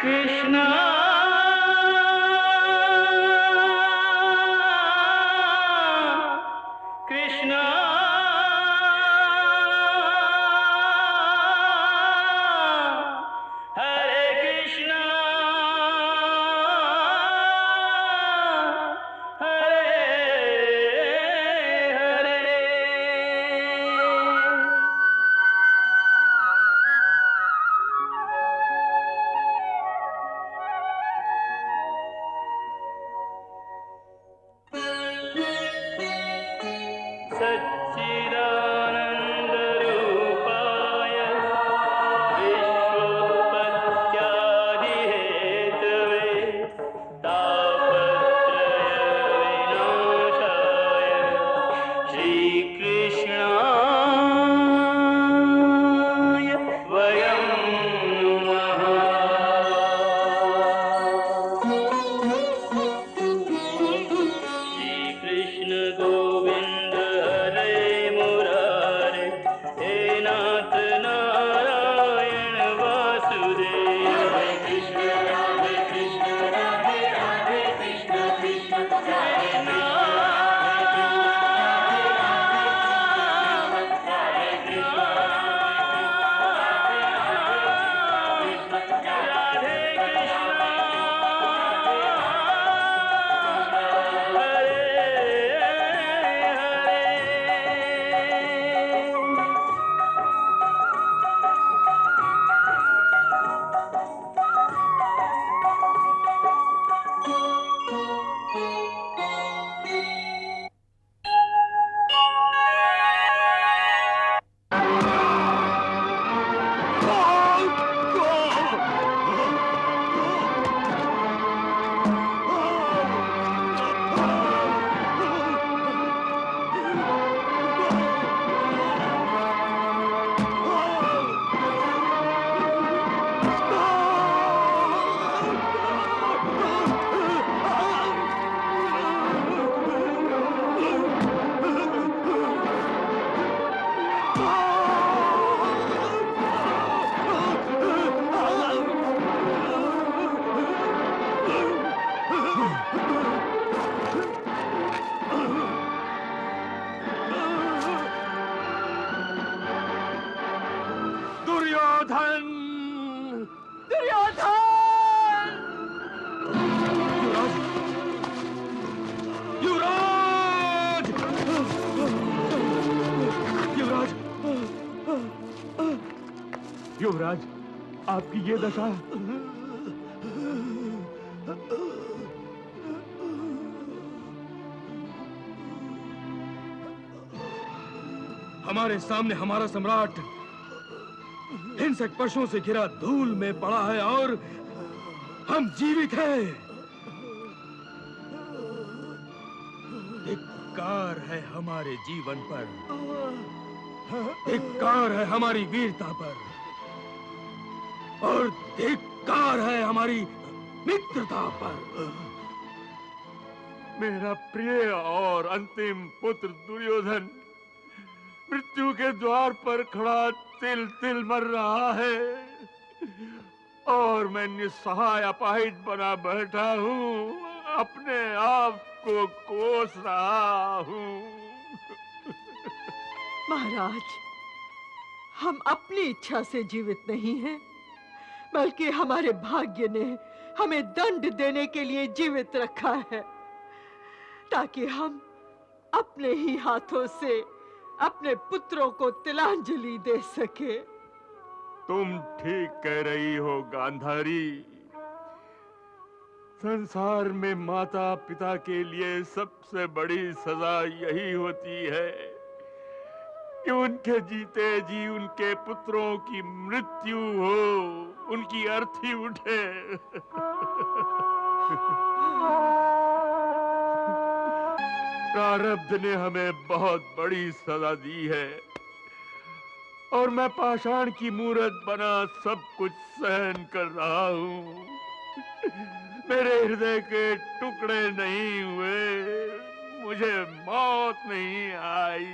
कृष्णा कृष्णा हरे कृष्णा हरे हरे। सच्चिदानन्दरूपाय विश्वोत्पत्त्यादिहेतवे तापत्रयविनाशाय श्रीकृष्णाय वयं नमः। श्रीकृष्ण गोविन्द हरे मुरारे, हे नाथ नारायण वासुदेव। हरे कृष्ण राधे राधे कृष्ण कृष्ण कृष्ण राधे कृष्ण राधे दुर्योधन! दुर्योधन! युवराज! युवराज! युवराज, आपकी ये दशा। हमारे सामने हमारा सम्राट हिंसक पशुओं से घिरा धूल में पड़ा है और हम जीवित हैं। धिक्कार है हमारे जीवन पर, धिक्कार है हमारी वीरता पर और धिक्कार है हमारी मित्रता पर। मेरा प्रिय और अंतिम पुत्र दुर्योधन मृत्यु के द्वार पर खड़ा तिल तिल मर रहा है और मैं निस्सहाय अपाहिज बना बैठा हूँ, अपने आप को कोस रहा हूँ। महाराज, हम अपनी इच्छा से जीवित नहीं हैं, बल्कि हमारे भाग्य ने हमें दंड देने के लिए जीवित रखा है, ताकि हम अपने ही हाथों से अपने पुत्रों को तिलांजलि दे सके। तुम ठीक कह रही हो गांधारी। संसार में माता पिता के लिए सबसे बड़ी सजा यही होती है कि उनके जीते जी उनके पुत्रों की मृत्यु हो, उनकी अर्थी उठे। प्रारब्ध ने हमें बहुत बड़ी सजा दी है और मैं पाषाण की मूरत बना सब कुछ सहन कर रहा हूँ। मेरे हृदय के टुकड़े नहीं हुए, मुझे मौत नहीं आई।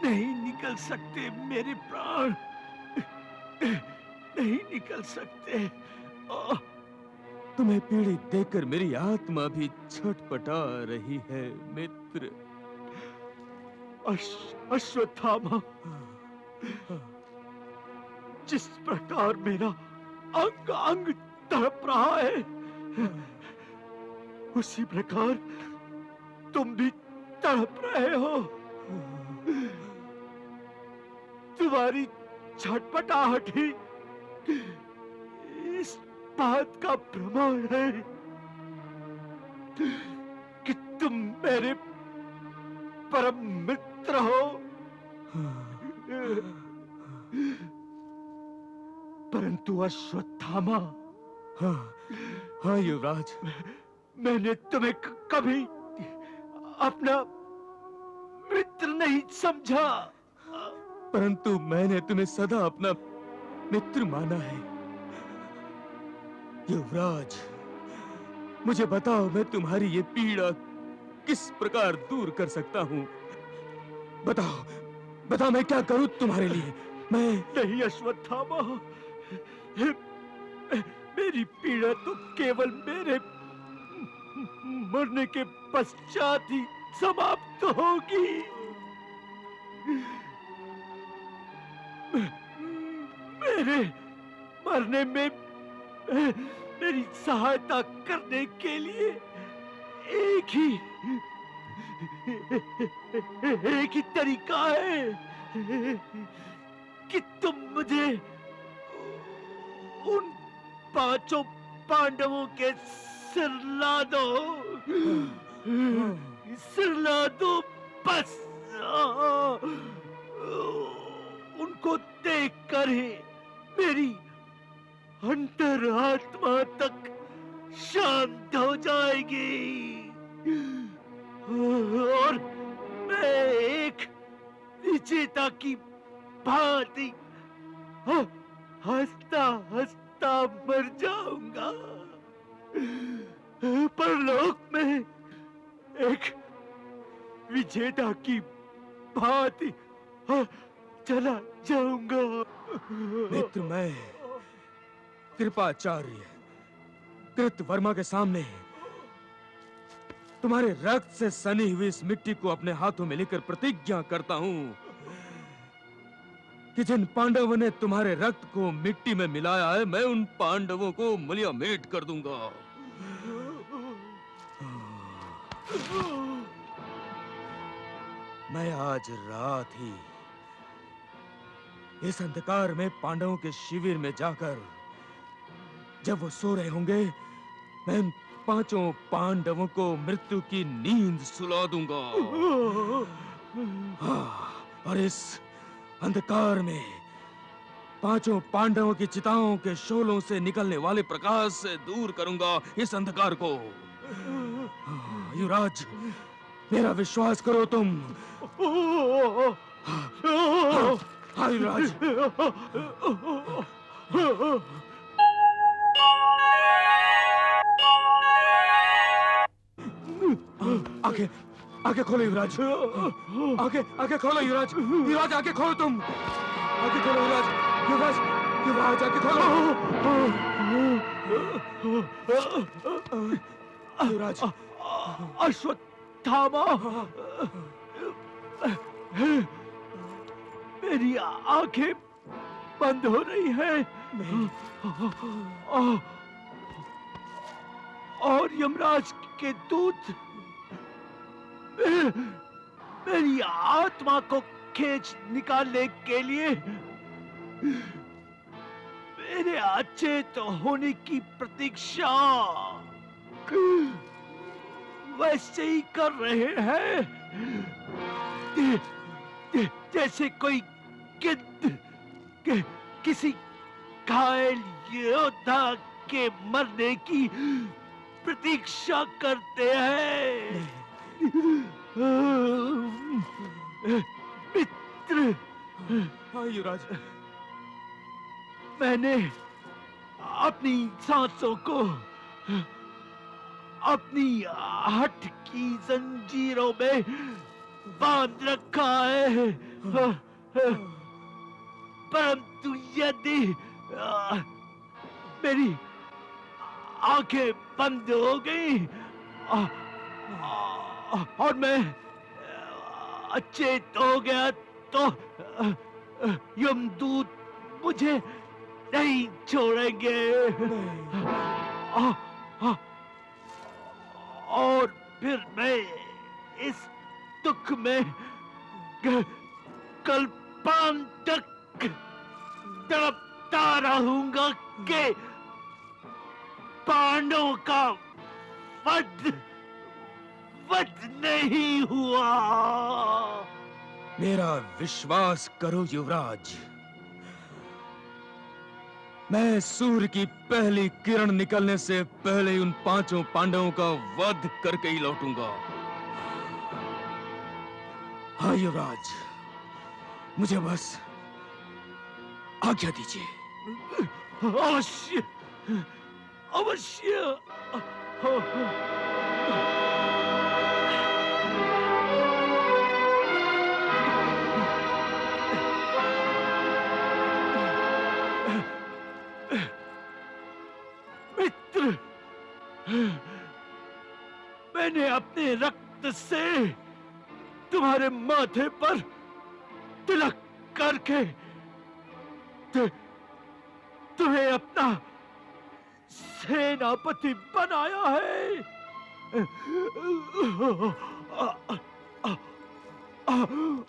नहीं निकल सकते मेरे प्राण, नहीं निकल सकते। तुम्हें पीड़ित देखकर मेरी आत्मा भी छटपटा रही है मित्र। अश्वत्थामा, जिस प्रकार मेरा अंग अंग तड़प रहा है, उसी प्रकार तुम भी तड़प रहे हो। तुम्हारी छटपटाहट ही इस बात का प्रमाण है कि तुम मेरे परम मित्र हो। परंतु अश्वत्थामा, हाँ युवराज, मैंने तुम्हें कभी अपना मित्र नहीं समझा, परंतु मैंने तुम्हें सदा अपना मित्र माना है। युवराज, मुझे बताओ, मैं तुम्हारी ये पीड़ा किस प्रकार दूर कर सकता हूँ? बताओ, बताओ, मैं क्या करूँ तुम्हारे लिए? मैं नहीं अश्वत्थामा, मेरी पीड़ा तो केवल मेरे मरने के पश्चात ही समाप्त होगी। मेरे मरने में मेरी सहायता करने के लिए एक ही तरीका है कि तुम मुझे उन 5 पांडवों के सिर ला दो, सिर ला दो बस। उनको देखकर ही मेरी अंतरात्मा तक शांत हो जाएगी और मैं एक विजेता की भांति हंसता हंसता मर जाऊंगा। परलोक में एक विजेता की भांति चला जाऊंगा। मित्र, मैं कृपाचार्य कृतवर्मा के सामने तुम्हारे रक्त से सनी हुई इस मिट्टी को अपने हाथों में लेकर प्रतिज्ञा करता हूं कि जिन पांडवों ने तुम्हारे रक्त को मिट्टी में मिलाया है, मैं उन पांडवों को मलियामेट कर दूंगा। मैं आज रात ही इस अंधकार में पांडवों के शिविर में जाकर, जब वो सो रहे होंगे, मैं उन 5 पांडवों को मृत्यु की नींद सुला दूंगा। और इस अंधकार में 5 पांडवों की चिताओं के शोलों से निकलने वाले प्रकाश से दूर करूंगा इस अंधकार को। युवराज, मेरा विश्वास करो तुम। हाँ युवराज। आंखें खोलो युवराज, आंखें खोलो युवराज, युवराज आंखें खोलो तुम, आंखें खोलो युवराज, युवराज, युवराज आंखें खोलो। युवराज, अश्वत्थामा, मेरी आंखें बंद हो रही हैं और यमराज के दूत मेरी आत्मा को खींच निकालने के लिए मेरे अचेत होने की प्रतीक्षा वैसे ही कर रहे हैं जैसे कोई गिद्ध किसी घायल योद्धा के मरने की प्रतीक्षा करते हैं। मित्र, हाँ युवराज, मैंने अपनी सांसों को अपनी हठ की जंजीरों में बांध रखा है परंतु यदि मेरी आंखें बंद हो गई और मैं अचेत हो गया तो यमदूत मुझे नहीं छोड़ेंगे। और फिर मैं इस दुख में कल्पांत तक तड़पता रहूंगा कि पांडवों का वध नहीं हुआ। मेरा विश्वास करो युवराज, मैं सूर्य की पहली किरण निकलने से पहले उन 5 पांडवों का वध करके ही लौटूंगा। हाँ युवराज, मुझे बस आज्ञा दीजिए। अवश्य अवश्य। मित्र, मैंने अपने रक्त से तुम्हारे माथे पर तिलक करके तुम्हें अपना सेनापति बनाया है।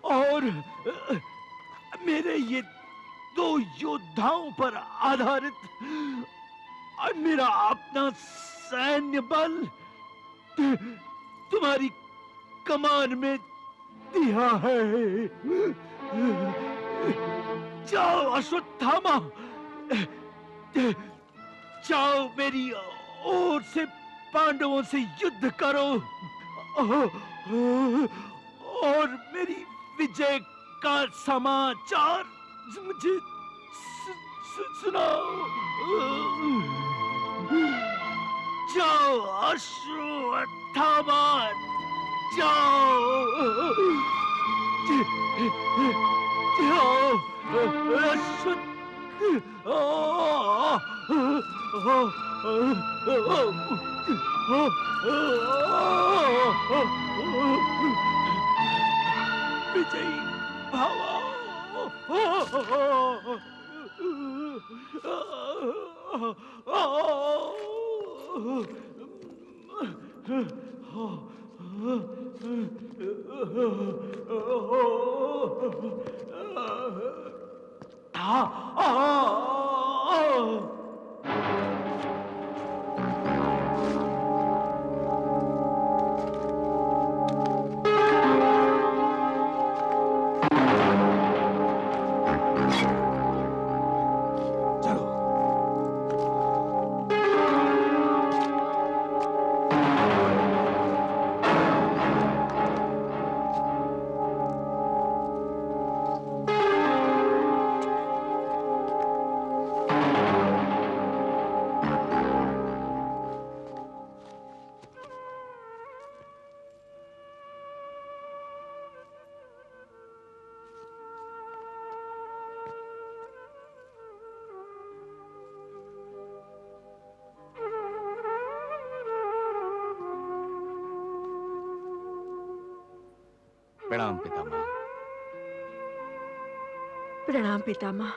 और मेरे ये 2 योद्धाओं पर आधारित मेरा अपना सैन्य बल तुम्हारी कमान में दिया है। जाओ अश्वत्थामा, जाओ मेरी ओर से पांडवों से युद्ध करो और मेरी विजय का समाचार मुझे सुनाओ। जाओ अश्वत्थामा, जाओ विजयी भव। प्रणाम पितामह। प्रणाम पितामह।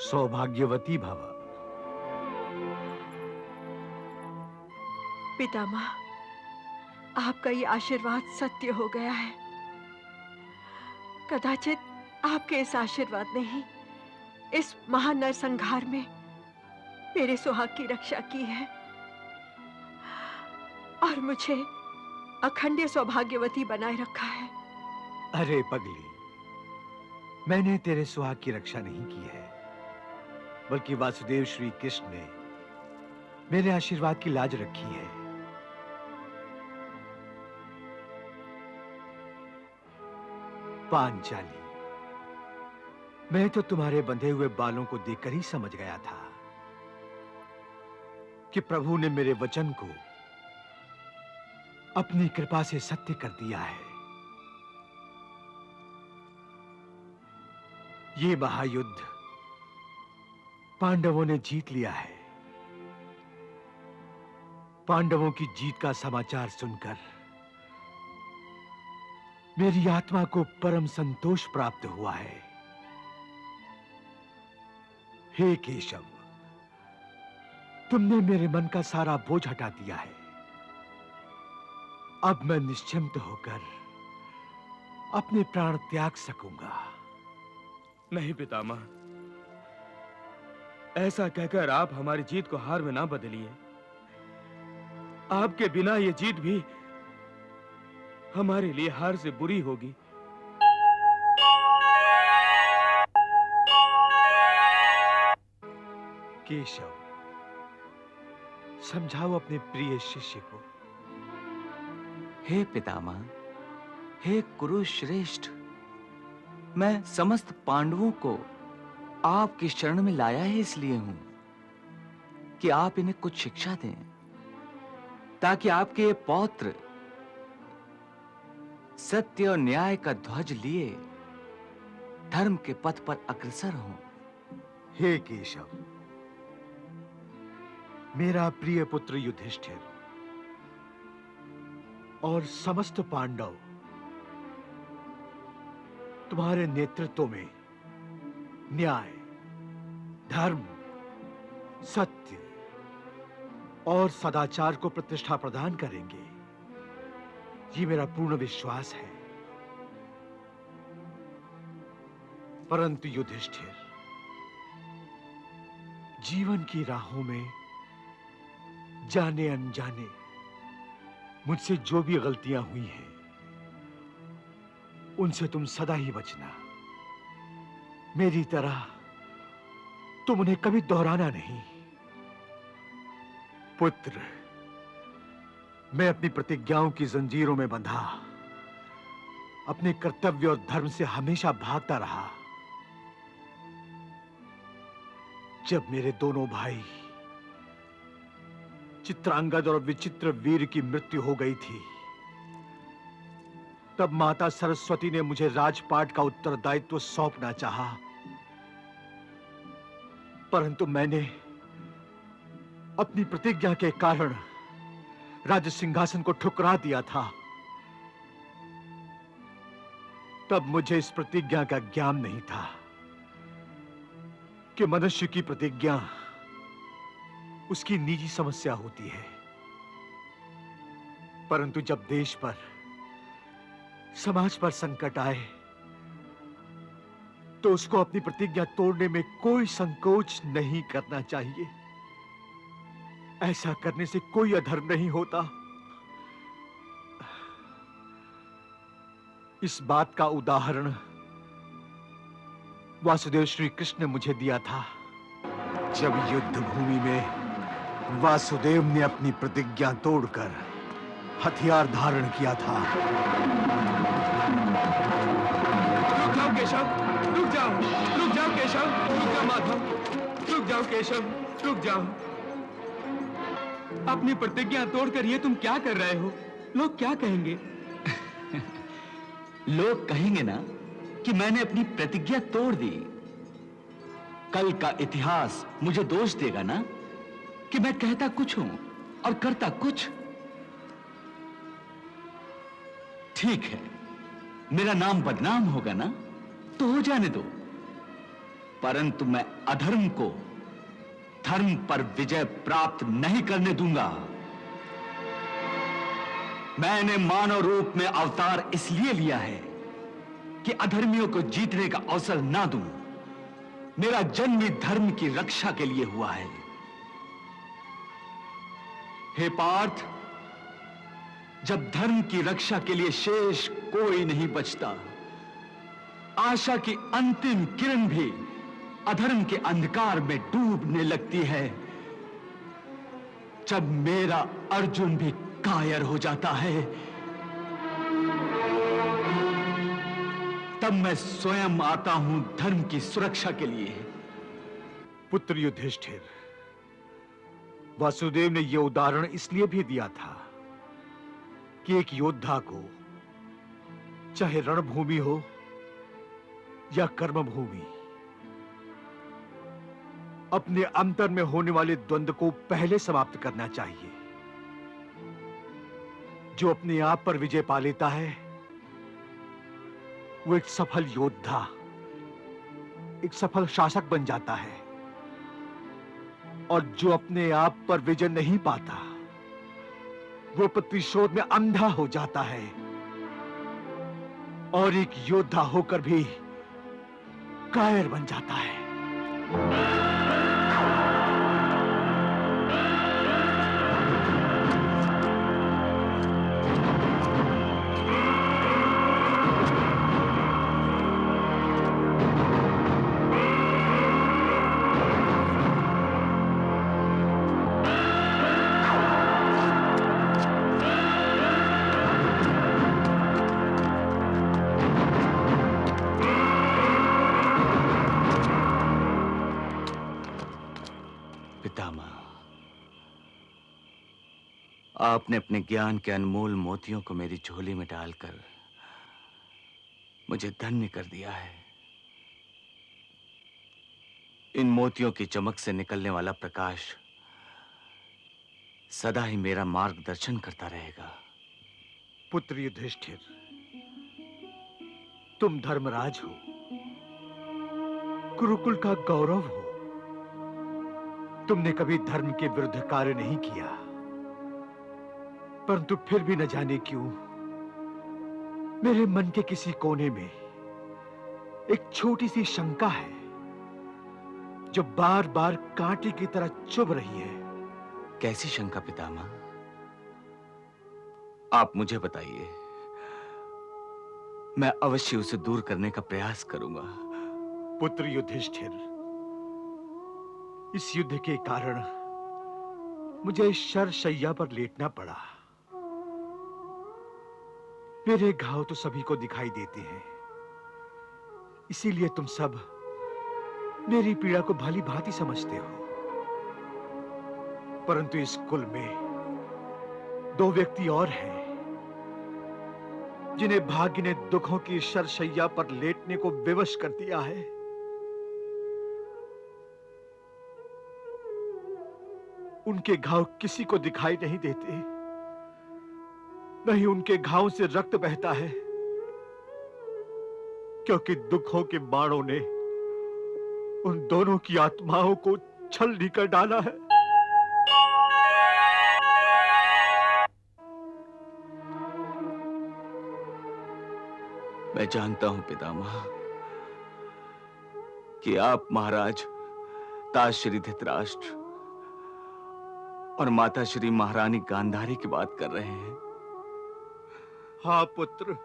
सौभाग्यवती भव। पितामह, आपका ये आशीर्वाद सत्य हो गया है। कदाचित आपके इस आशीर्वाद ने ही इस महान नरसंहार में मेरे सुहाग की रक्षा की है और मुझे अखंड सौभाग्यवती बनाए रखा है। अरे पगली, मैंने तेरे सुहाग की रक्षा नहीं की है, बल्कि वासुदेव श्री कृष्ण ने मेरे आशीर्वाद की लाज रखी है। पांचाली, मैं तो तुम्हारे बंधे हुए बालों को देखकर ही समझ गया था कि प्रभु ने मेरे वचन को अपनी कृपा से सत्य कर दिया है। ये महायुद्ध पांडवों ने जीत लिया है। पांडवों की जीत का समाचार सुनकर मेरी आत्मा को परम संतोष प्राप्त हुआ है। हे केशव, तुमने मेरे मन का सारा बोझ हटा दिया है। अब मैं निश्चिंत होकर अपने प्राण त्याग सकूंगा। नहीं पितामह, ऐसा कहकर आप हमारी जीत को हार में ना बदलिए। आपके बिना ये जीत भी हमारे लिए हार से बुरी होगी। केशव, समझाओ अपने प्रिय शिष्य को। हे पितामह, हे कुरुश्रेष्ठ, मैं समस्त पांडवों को आपकी शरण में लाया ही इसलिए हूं कि आप इन्हें कुछ शिक्षा दें, ताकि आपके ये पौत्र सत्य और न्याय का ध्वज लिए धर्म के पथ पर अग्रसर हों। हे केशव, मेरा प्रिय पुत्र युधिष्ठिर और समस्त पांडव तुम्हारे नेतृत्व में न्याय, धर्म, सत्य और सदाचार को प्रतिष्ठा प्रदान करेंगे, ये मेरा पूर्ण विश्वास है। परंतु युधिष्ठिर, जीवन की राहों में जाने अनजाने मुझसे जो भी गलतियां हुई हैं, उनसे तुम सदा ही बचना। मेरी तरह तुम उन्हें कभी दोहराना नहीं। पुत्र, मैं अपनी प्रतिज्ञाओं की जंजीरों में बंधा अपने कर्तव्य और धर्म से हमेशा भागता रहा। जब मेरे दोनों भाई चित्रांगद और विचित्र वीर की मृत्यु हो गई थी, तब माता सरस्वती ने मुझे राजपाट का उत्तरदायित्व सौंपना चाहा, परंतु मैंने अपनी प्रतिज्ञा के कारण राज्य सिंहासन को ठुकरा दिया था। तब मुझे इस प्रतिज्ञा का ज्ञान नहीं था कि मनुष्य की प्रतिज्ञा उसकी निजी समस्या होती है, परंतु जब देश पर, समाज पर संकट आए तो उसको अपनी प्रतिज्ञा तोड़ने में कोई संकोच नहीं करना चाहिए। ऐसा करने से कोई अधर्म नहीं होता। इस बात का उदाहरण वासुदेव श्री कृष्ण ने मुझे दिया था, जब युद्ध भूमि में वासुदेव ने अपनी प्रतिज्ञा तोड़कर हथियार धारण किया था। रुक जाओ केशव, रुक जाओ, रुक जाओ केशव, रुक जाओ माधव, रुक जाओ केशव, रुक जाओ। अपनी प्रतिज्ञा तोड़कर ये तुम क्या कर रहे हो? लोग क्या कहेंगे? लोग कहेंगे ना कि मैंने अपनी प्रतिज्ञा तोड़ दी। कल का इतिहास मुझे दोष देगा ना कि मैं कहता कुछ हूं और करता कुछ। ठीक है, मेरा नाम बदनाम होगा ना, तो हो जाने दो, परंतु मैं अधर्म को धर्म पर विजय प्राप्त नहीं करने दूंगा। मैंने मानव रूप में अवतार इसलिए लिया है कि अधर्मियों को जीतने का अवसर ना दूं। मेरा जन्म ही धर्म की रक्षा के लिए हुआ है। हे पार्थ, जब धर्म की रक्षा के लिए शेष कोई नहीं बचता, आशा की अंतिम किरण भी अधर्म के अंधकार में डूबने लगती है, जब मेरा अर्जुन भी कायर हो जाता है, तब मैं स्वयं आता हूं धर्म की सुरक्षा के लिए। पुत्र युधिष्ठिर, वासुदेव ने यह उदाहरण इसलिए भी दिया था कि एक योद्धा को चाहे रणभूमि हो या कर्मभूमि, अपने अंतर में होने वाले द्वंद्व को पहले समाप्त करना चाहिए। जो अपने आप पर विजय पा लेता है वो एक सफल योद्धा, एक सफल शासक बन जाता है, और जो अपने आप पर विजय नहीं पाता वो प्रतिशोध में अंधा हो जाता है और एक योद्धा होकर भी कायर बन जाता है। पितामह, आपने अपने ज्ञान के अनमोल मोतियों को मेरी झोली में डालकर मुझे धन्य कर दिया है। इन मोतियों की चमक से निकलने वाला प्रकाश सदा ही मेरा मार्गदर्शन करता रहेगा। पुत्र युधिष्ठिर, तुम धर्मराज हो, कुरुकुल का गौरव हो। तुमने कभी धर्म के विरुद्ध कार्य नहीं किया, परंतु फिर भी न जाने क्यों मेरे मन के किसी कोने में एक छोटी सी शंका है जो बार बार कांटे की तरह चुभ रही है। कैसी शंका पितामह? आप मुझे बताइए, मैं अवश्य उसे दूर करने का प्रयास करूंगा। पुत्र युधिष्ठिर, इस युद्ध के कारण मुझे शरशैया पर लेटना पड़ा। मेरे घाव तो सभी को दिखाई देते हैं, इसीलिए तुम सब मेरी पीड़ा को भली भांति समझते हो। परंतु इस कुल में दो व्यक्ति और हैं जिन्हें भाग्य ने दुखों की शरशैया पर लेटने को विवश कर दिया है। उनके घाव किसी को दिखाई नहीं देते, नहीं उनके घावों से रक्त बहता है, क्योंकि दुखों के बाणों ने उन दोनों की आत्माओं को छलनी कर डाला है। मैं जानता हूं पितामह कि आप महाराज ताज श्री धृतराष्ट्र और माता श्री महारानी गांधारी की बात कर रहे हैं। हाँ पुत्र,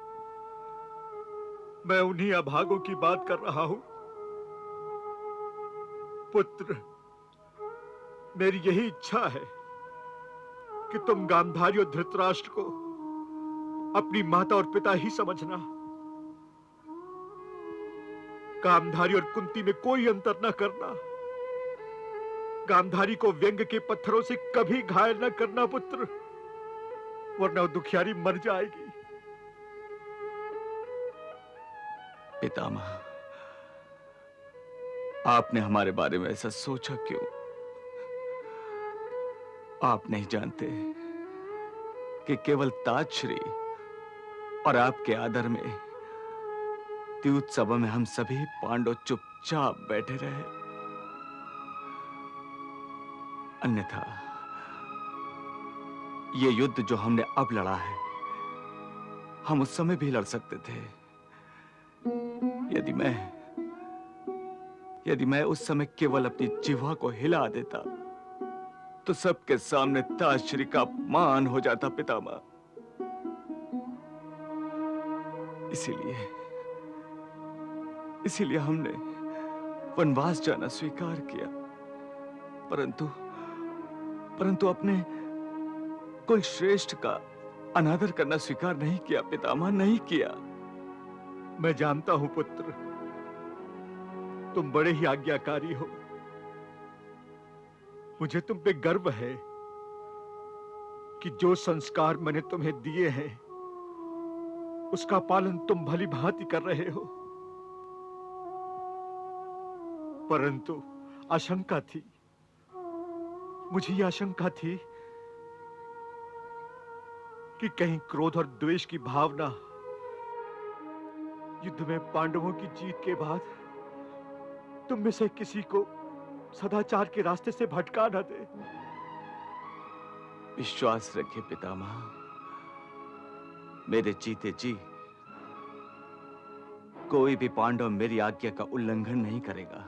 मैं उन्हीं अभागों की बात कर रहा हूं। पुत्र, मेरी यही इच्छा है कि तुम गांधारी और धृतराष्ट्र को अपनी माता और पिता ही समझना। गांधारी और कुंती में कोई अंतर न करना। गांधारी को व्यंग के पत्थरों से कभी घायल न करना पुत्र, वरना वो दुखियारी मर जाएगी। पितामह, आपने हमारे बारे में ऐसा सोचा क्यों? आप नहीं जानते कि केवल ताजश्री और आपके आदर में द्यूत सभा में हम सभी पांडव चुपचाप बैठे रहे। अन्यथा ये युद्ध जो हमने अब लड़ा है, हम उस समय भी लड़ सकते थे। यदि मैं उस समय केवल अपनी जिह्वा को हिला देता तो सबके सामने ताजश्री का अपमान हो जाता पितामह। इसीलिए हमने वनवास जाना स्वीकार किया, परंतु अपने कुल श्रेष्ठ का अनादर करना स्वीकार नहीं किया पितामह, नहीं किया। मैं जानता हूं पुत्र, तुम बड़े ही आज्ञाकारी हो। मुझे तुम पे गर्व है कि जो संस्कार मैंने तुम्हें दिए हैं उसका पालन तुम भली भांति कर रहे हो। परंतु आशंका थी, मुझे यह आशंका थी कि कहीं क्रोध और द्वेष की भावना युद्ध में पांडवों की जीत के बाद तुम में से किसी को सदाचार के रास्ते से भटका न दे। विश्वास रखिए पितामह, मेरे जीते जी कोई भी पांडव मेरी आज्ञा का उल्लंघन नहीं करेगा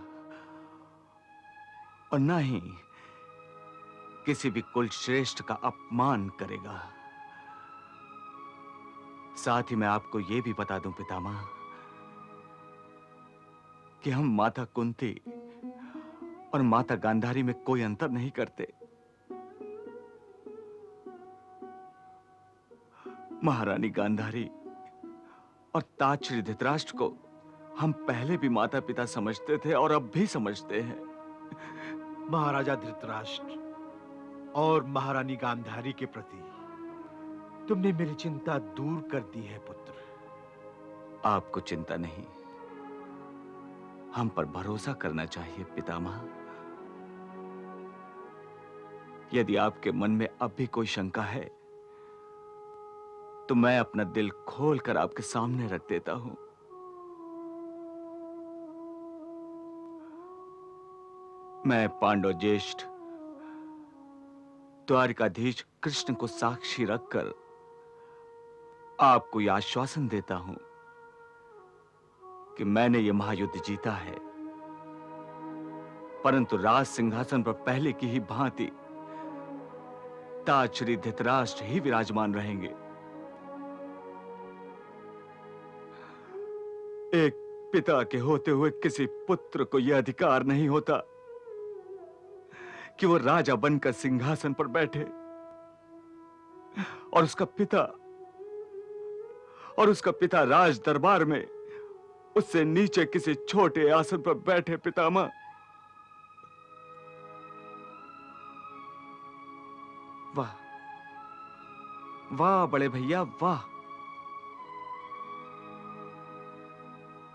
और न ही किसी भी कुल श्रेष्ठ का अपमान करेगा। साथ ही मैं आपको यह भी बता दूं पितामह कि हम माता कुंती और माता गांधारी में कोई अंतर नहीं करते। महारानी गांधारी और तात श्री धृतराष्ट्र को हम पहले भी माता पिता समझते थे और अब भी समझते हैं। महाराजा धृतराष्ट्र और महारानी गांधारी के प्रति तुमने मेरी चिंता दूर कर दी है पुत्र। आपको चिंता नहीं, हम पर भरोसा करना चाहिए पितामह। यदि आपके मन में अब भी कोई शंका है तो मैं अपना दिल खोलकर आपके सामने रख देता हूं। मैं पांडव ज्येष्ठ द्वारिकाधीश कृष्ण को साक्षी रखकर आपको यह आश्वासन देता हूं कि मैंने यह महायुद्ध जीता है, परंतु राज सिंहासन पर पहले की ही भांति तात श्री धृतराष्ट्र ही विराजमान रहेंगे। एक पिता के होते हुए किसी पुत्र को यह अधिकार नहीं होता कि वो राजा बनकर सिंहासन पर बैठे और उसका पिता राज दरबार में उससे नीचे किसी छोटे आसन पर बैठे। पितामह, वाह वाह बड़े भैया वाह,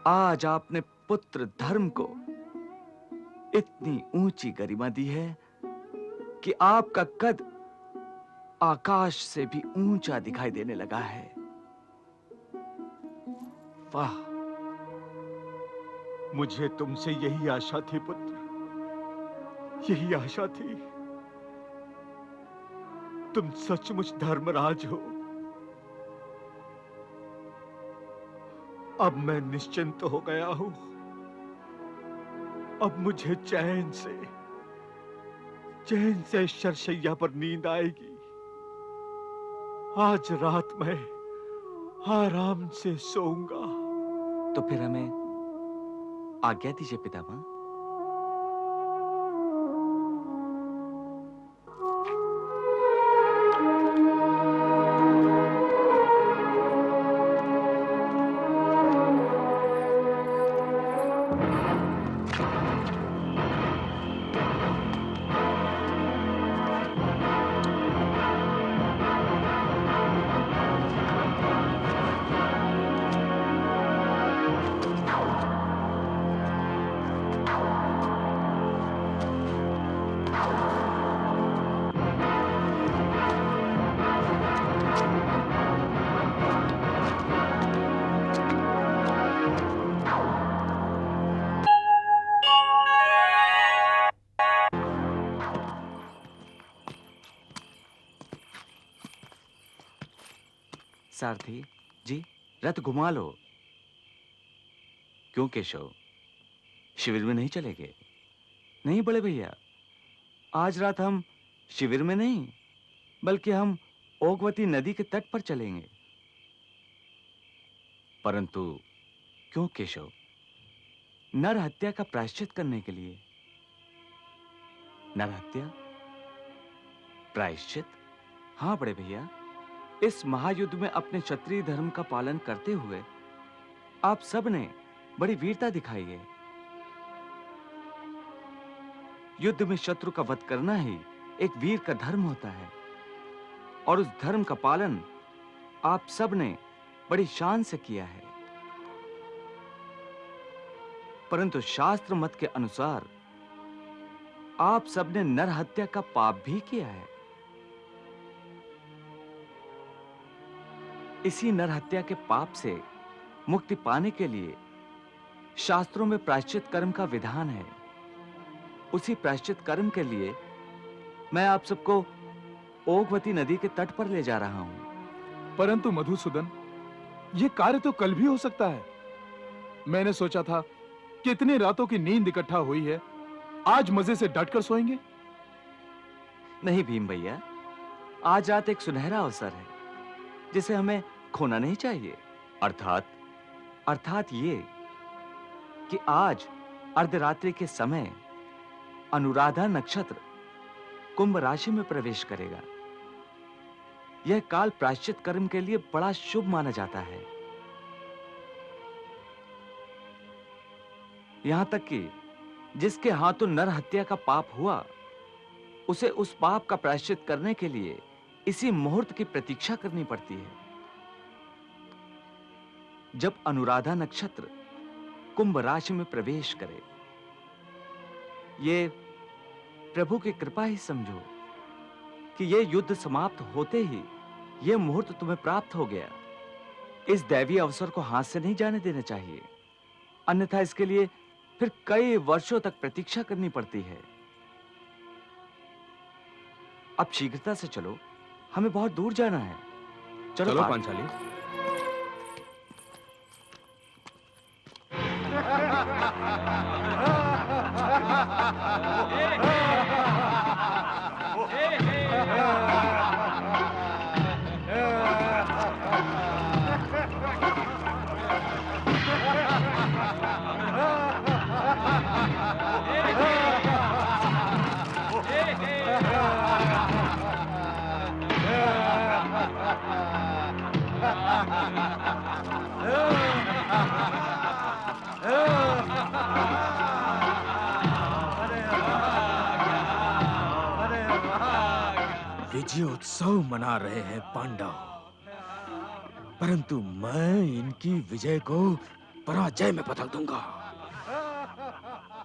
आज आपने पुत्र धर्म को इतनी ऊंची गरिमा दी है कि आपका कद आकाश से भी ऊंचा दिखाई देने लगा है। वाह, मुझे तुमसे यही आशा थी पुत्र, यही आशा थी। तुम सचमुच धर्मराज हो। अब मैं निश्चिंत हो गया हूं। अब मुझे चैन से शरशैया पर नींद आएगी। आज रात मैं आराम से सोऊंगा। तो फिर हमें आज्ञा दीजिए पितामह। सारथी जी, रथ घुमा लो। क्यों केशव, शिविर में नहीं चलेंगे? नहीं बड़े भैया, आज रात हम शिविर में नहीं बल्कि हम ओगवती नदी के तट पर चलेंगे। परंतु क्यों केशव? नर हत्या का प्रायश्चित करने के लिए। नर हत्या प्रायश्चित? हां बड़े भैया, इस महायुद्ध में अपने क्षत्रिय धर्म का पालन करते हुए आप सब ने बड़ी वीरता दिखाई है। युद्ध में शत्रु का वध करना ही एक वीर का धर्म होता है और उस धर्म का पालन आप सब ने बड़ी शान से किया है। परंतु शास्त्र मत के अनुसार आप सबने नर हत्या का पाप भी किया है। इसी नर हत्या के पाप से मुक्ति पाने के लिए शास्त्रों में प्रायश्चित कर्म का विधान है। उसी प्रायश्चित कर्म के लिए मैं आप सबको ओगवती नदी के तट पर ले जा रहा हूं। परंतु मधुसूदन, यह कार्य तो कल भी हो सकता है। मैंने सोचा था कि इतनी रातों की नींद इकट्ठा हुई है, आज मजे से डटकर सोएंगे। नहीं भीम भैया, आज रात एक सुनहरा अवसर है जिसे हमें खोना नहीं चाहिए। अर्थात ये कि आज अर्धरात्रि के समय अनुराधा नक्षत्र कुंभ राशि में प्रवेश करेगा। यह काल प्रायश्चित कर्म के लिए बड़ा शुभ माना जाता है। यहां तक कि जिसके हाथों नर हत्या का पाप हुआ, उसे उस पाप का प्रायश्चित करने के लिए इसी मुहूर्त की प्रतीक्षा करनी पड़ती है। जब अनुराधा नक्षत्र कुंभ राशि में प्रवेश करे, ये प्रभु की कृपा ही समझो कि ये युद्ध समाप्त होते ही ये मुहूर्त तुम्हें प्राप्त हो गया। इस दैवीय अवसर को हाथ से नहीं जाने देना चाहिए, अन्यथा इसके लिए फिर कई वर्षों तक प्रतीक्षा करनी पड़ती है। अब शीघ्रता से चलो, हमें बहुत दूर जाना है। चलो पांचाली। विजयोत्सव मना रहे हैं पांडव, परंतु मैं इनकी विजय को पराजय में बदल दूंगा।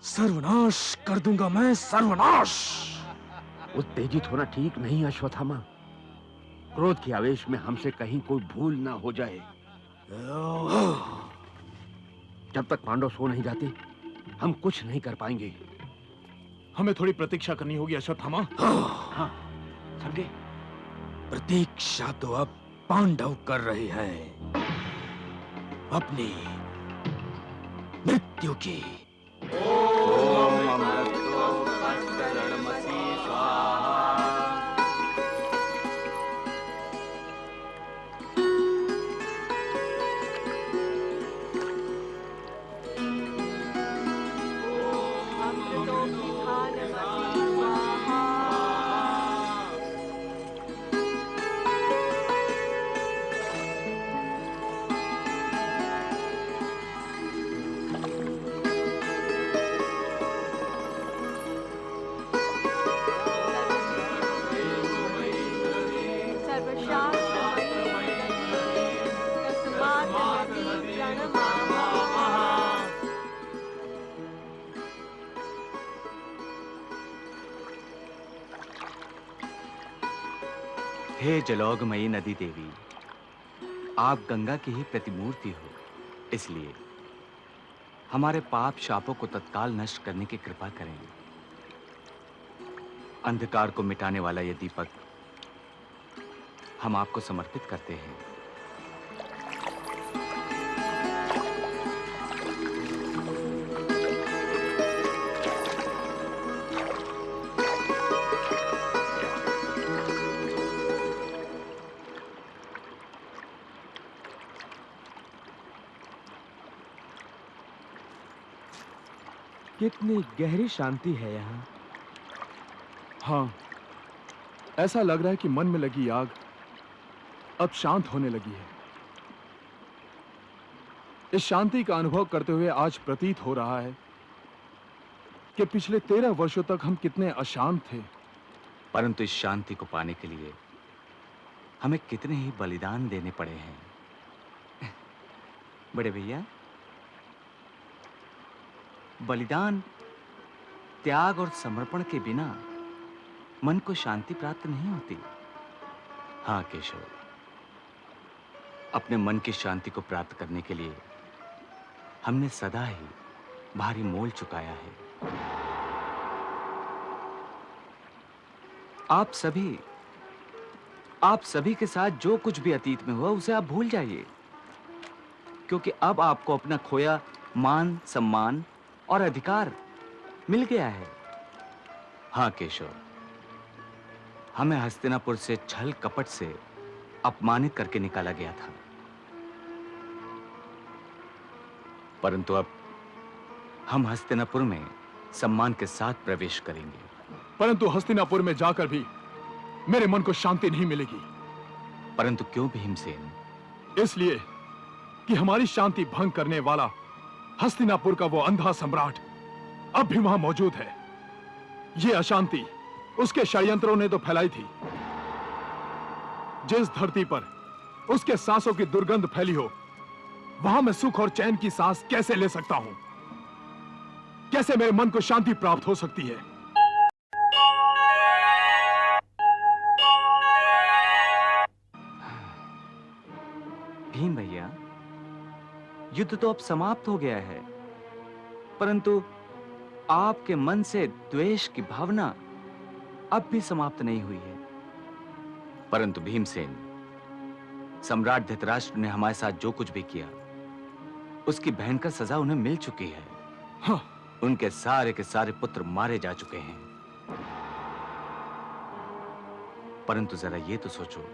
सर्वनाश कर दूंगा मैं, सर्वनाश। उत्तेजित होना ठीक नहीं अश्वत्थामा। क्रोध के आवेश में हमसे कहीं कोई भूल ना हो जाए। जब तक पांडव सो नहीं जाते, हम कुछ नहीं कर पाएंगे। हमें थोड़ी प्रतीक्षा करनी होगी अश्वत्थामा। हाँ, समझे? प्रतीक्षा तो अब पांडव कर रहे हैं अपनी मृत्यु की। हे जलौघमयी नदी देवी, आप गंगा की ही प्रतिमूर्ति हो, इसलिए हमारे पाप शापों को तत्काल नष्ट करने की कृपा करें। अंधकार को मिटाने वाला यह दीपक हम आपको समर्पित करते हैं। कितनी गहरी शांति है यहाँ। हाँ, ऐसा लग रहा है कि मन में लगी आग अब शांत होने लगी है। इस शांति का अनुभव करते हुए आज प्रतीत हो रहा है कि पिछले 13 वर्षों तक हम कितने अशांत थे। परंतु इस शांति को पाने के लिए हमें कितने ही बलिदान देने पड़े हैं। बड़े भैया, बलिदान त्याग और समर्पण के बिना मन को शांति प्राप्त नहीं होती। हाँ केशव, अपने मन की शांति को प्राप्त करने के लिए हमने सदा ही भारी मोल चुकाया है। आप सभी के साथ जो कुछ भी अतीत में हुआ उसे आप भूल जाइए, क्योंकि अब आपको अपना खोया मान, सम्मान और अधिकार मिल गया है। हाँ केशव, हमें हस्तिनापुर से छल कपट से अपमानित करके निकाला गया था, परंतु अब हम हस्तिनापुर में सम्मान के साथ प्रवेश करेंगे। परंतु हस्तिनापुर में जाकर भी मेरे मन को शांति नहीं मिलेगी। परंतु क्यों भीमसेन? इसलिए कि हमारी शांति भंग करने वाला हस्तिनापुर का वो अंधा सम्राट अब भी वहां मौजूद है। ये अशांति उसके षड्यंत्रों ने तो फैलाई थी। जिस धरती पर उसके सांसों की दुर्गंध फैली हो, वहां मैं सुख और चैन की सांस कैसे ले सकता हूं? कैसे मेरे मन को शांति प्राप्त हो सकती है? भीम भैया, युद्ध तो अब समाप्त हो गया है, परंतु आपके मन से द्वेष की भावना अब भी समाप्त नहीं हुई है। परंतु भीमसेन, सम्राट धृतराष्ट्र ने हमारे साथ जो कुछ भी किया, उसकी भयंकर सजा उन्हें मिल चुकी है। हाँ। उनके सारे के सारे पुत्र मारे जा चुके हैं। परंतु जरा ये तो सोचो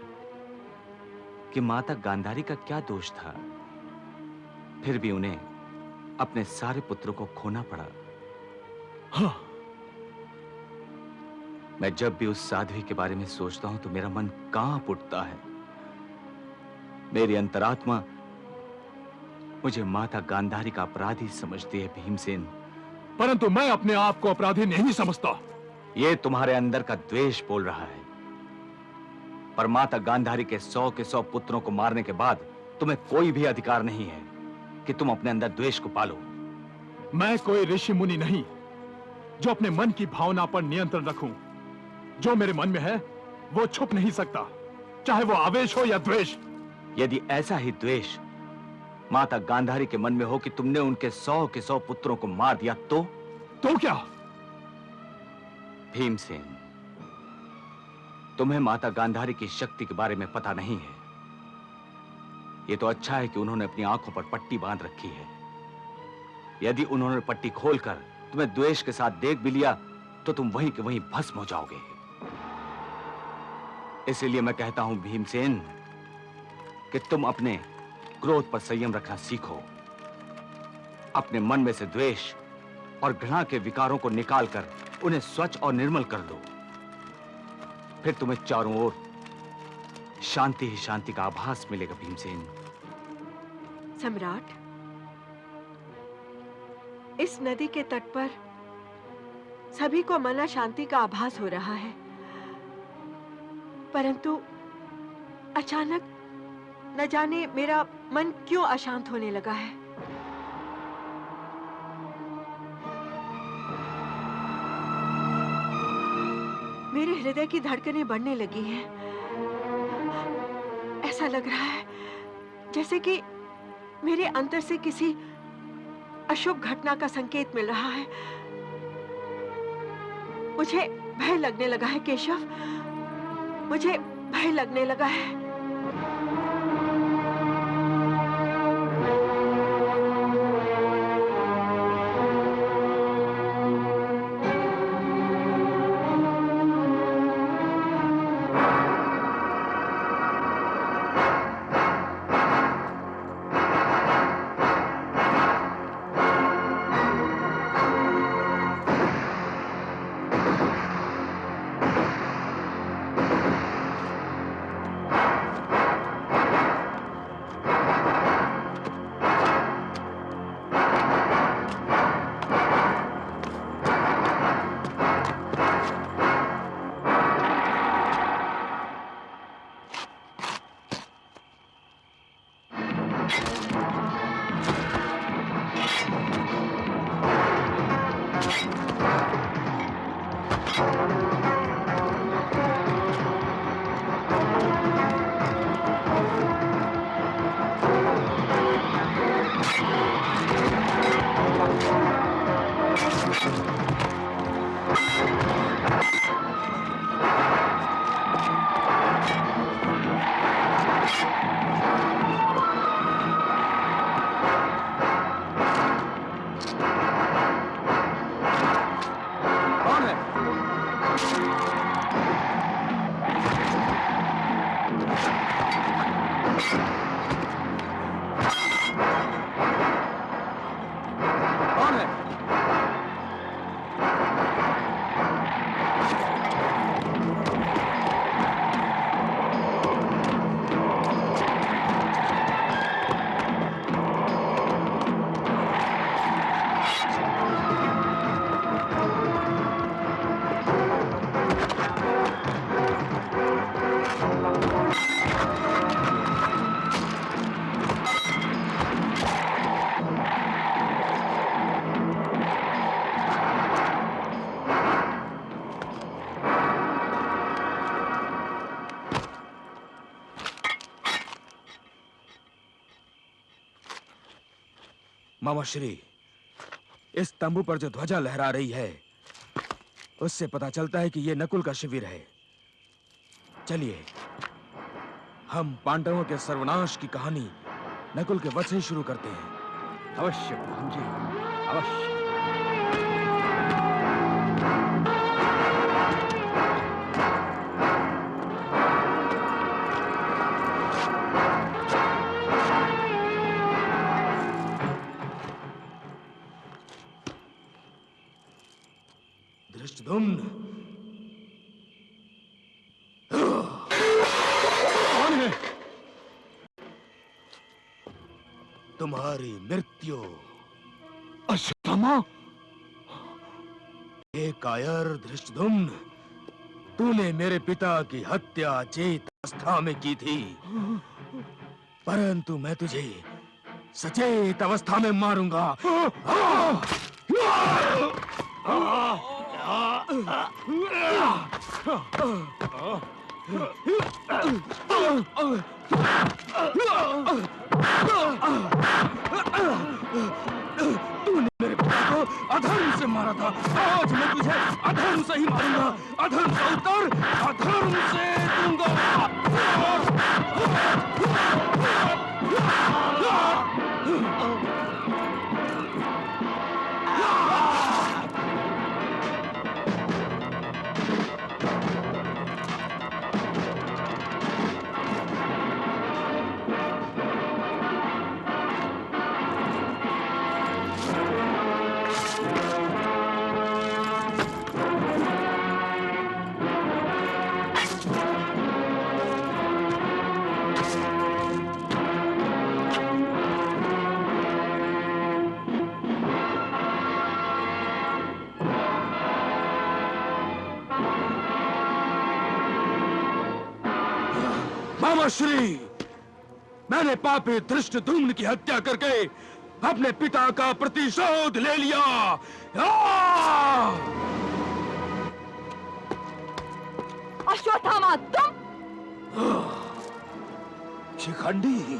कि माता गांधारी का क्या दोष था, फिर भी उन्हें अपने सारे पुत्रों को खोना पड़ा। हाँ। मैं जब भी उस साध्वी के बारे में सोचता हूं तो मेरा मन कांप उठता है। मेरी अंतरात्मा मुझे माता गांधारी का अपराधी समझती है भीमसेन। परंतु मैं अपने आप को अपराधी नहीं समझता। यह तुम्हारे अंदर का द्वेष बोल रहा है। पर माता गांधारी के 100 के 100 पुत्रों को मारने के बाद तुम्हें कोई भी अधिकार नहीं है कि तुम अपने अंदर द्वेष को पालो। मैं कोई ऋषि मुनि नहीं जो अपने मन की भावना पर नियंत्रण रखूं। जो मेरे मन में है वो छुप नहीं सकता, चाहे वो आवेश हो या द्वेष। यदि ऐसा ही द्वेष माता गांधारी के मन में हो कि तुमने उनके 100 के 100 पुत्रों को मार दिया तो क्या? भीमसेन, तुम्हें माता गांधारी की शक्ति के बारे में पता नहीं है। यह तो अच्छा है कि उन्होंने अपनी आंखों पर पट्टी बांध रखी है। यदि उन्होंने पट्टी खोलकर तुम्हें द्वेष के साथ देख भी लिया तो तुम वहीं के वहीं भस्म हो जाओगे। इसलिए मैं कहता हूं भीमसेन कि तुम अपने क्रोध पर संयम रखना सीखो। अपने मन में से द्वेष और घृणा के विकारों को निकालकर उन्हें स्वच्छ और निर्मल कर दो। फिर तुम्हें चारों ओर शांति ही शांति का आभास मिलेगा भीमसेन। सम्राट, इस नदी के तट पर सभी को मना शांति का आभास हो रहा है, परंतु अचानक न जाने मेरा मन क्यों अशांत होने लगा है। मेरे हृदय की धड़कनें बढ़ने लगी हैं। ऐसा लग रहा है जैसे कि मेरे अंतर से किसी अशुभ घटना का संकेत मिल रहा है। मुझे भय लगने लगा है केशव, मुझे भय लगने लगा है। कौन है? कौन है? मामा श्री, इस तंबू पर जो ध्वजा लहरा रही है उससे पता चलता है कि यह नकुल का शिविर है। चलिए हम पांडवों के सर्वनाश की कहानी नकुल के वध से शुरू करते हैं। अवश्य प्रधान जी, अवश्य। धृष्टद्युम्न, कौन है? तुम्हारी मृत्यु। अश्वत्थामा? हे कायर धृष्टद्युम्न, तूने मेरे पिता की हत्या चेत अवस्था में की थी, परंतु मैं तुझे सचेत अवस्था में मारूंगा। तूने मेरे पिता को अधर्म से मारा था, आज मैं तुझे अधर्म से ही मारूंगा। अधर्म का उत्तर अधर्म से दूंगा। मामा श्री, मैंने पापी धृष्टद्युम्न की हत्या करके अपने पिता का प्रतिशोध ले लिया। अश्वत्थामा, तुम? शिखंडी,